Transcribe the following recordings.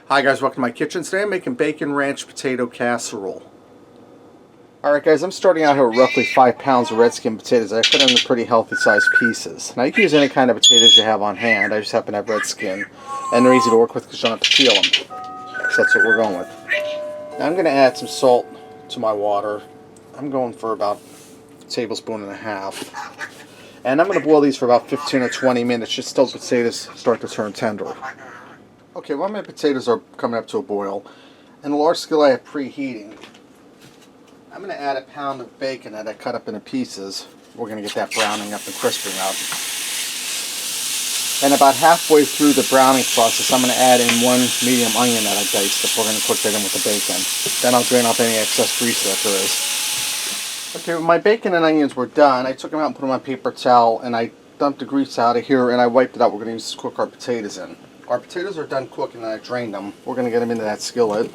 Hi guys, welcome to my kitchen. Today I'm making bacon ranch potato casserole. Alright guys, I'm starting out here with roughly 5 pounds of red skin potatoes. I cut them into pretty healthy sized pieces. Now you can use any kind of potatoes you have on hand. I just happen to have red skin. And they're easy to work with because you don't have to peel them. So that's what we're going with. Now I'm going to add some salt to my water. I'm going for about a tablespoon and a half. And I'm going to boil these for about 15 or 20 minutes just till the potatoes start to turn tender. Okay, while my potatoes are coming up to a boil, in a large skillet I have preheating, I'm going to add a pound of bacon that I cut up into pieces. We're going to get that browning up and crisping up. And about halfway through the browning process, I'm going to add in one medium onion that I diced up. We're going to cook that in with the bacon. Then I'll drain off any excess grease that there is. Okay, when my bacon and onions were done, I took them out and put them on a paper towel, and I dumped the grease out of here, and I wiped it out. We're going to use to cook our potatoes in. Our potatoes are done cooking, and I drained them. We're going to get them into that skillet.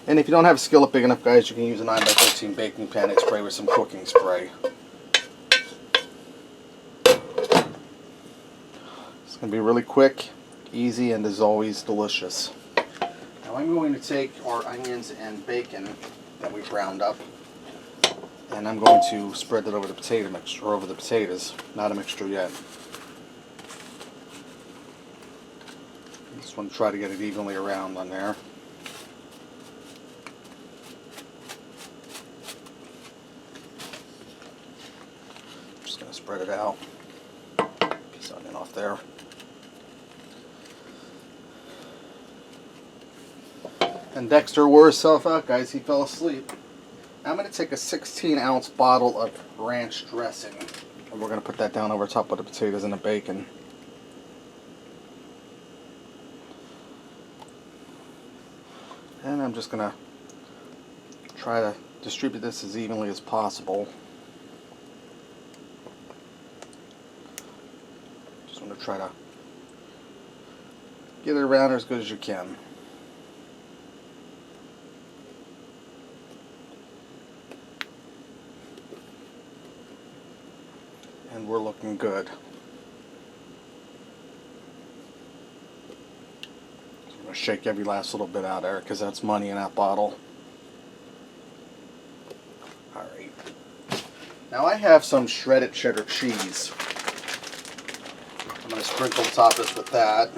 And if you don't have a skillet big enough, guys, you can use a 9x13 baking pan and spray with some cooking spray. It's going to be really quick, easy, and as always, delicious. Now I'm going to take our onions and bacon that we browned up, and I'm going to spread it over the potato mixture, or over the potatoes. Not a mixture yet. Just want to try to get it evenly around on there. Just going to spread it out. Piece of onion off there. And Dexter wore himself out, guys. He fell asleep. Now I'm going to take a 16-ounce bottle of ranch dressing, and we're going to put that down over top of the potatoes and the bacon. And I'm just going to try to distribute this as evenly as possible. Just want to try to get it around as good as you can. And we're looking good. I'm going to shake every last little bit out there because that's money in that bottle. Alright. Now I have some shredded cheddar cheese. I'm going to sprinkle top this with that.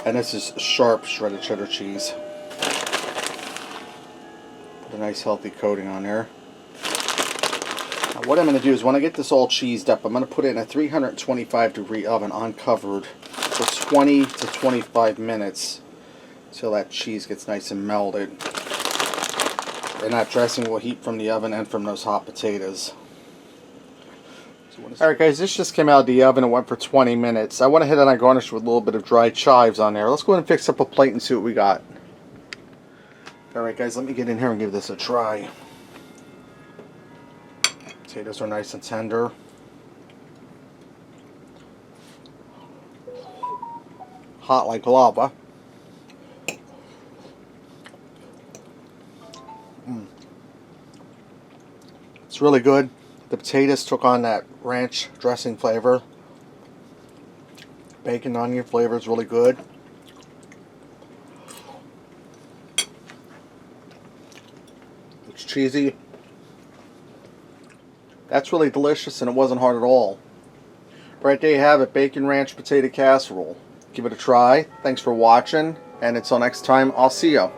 And this is sharp shredded cheddar cheese. Put a nice healthy coating on there. Now what I'm going to do is when I get this all cheesed up, I'm going to put it in a 325-degree oven uncovered for 20 to 25 minutes until that cheese gets nice and melted. And that dressing will heat from the oven and from those hot potatoes. Alright guys, this just came out of the oven and went for 20 minutes. I went ahead and I garnished with a little bit of dried chives on there. Let's go ahead and fix up a plate and see what we got. Alright guys, let me get in here and give this a try. Potatoes are nice and tender. Hot like lava. It's really good. The potatoes took on that ranch dressing flavor. Bacon onion flavor is really good. It's cheesy. That's really delicious, and it wasn't hard at all. Right there you have it, bacon ranch potato casserole. Give it a try. Thanks for watching, and until next time, I'll see you.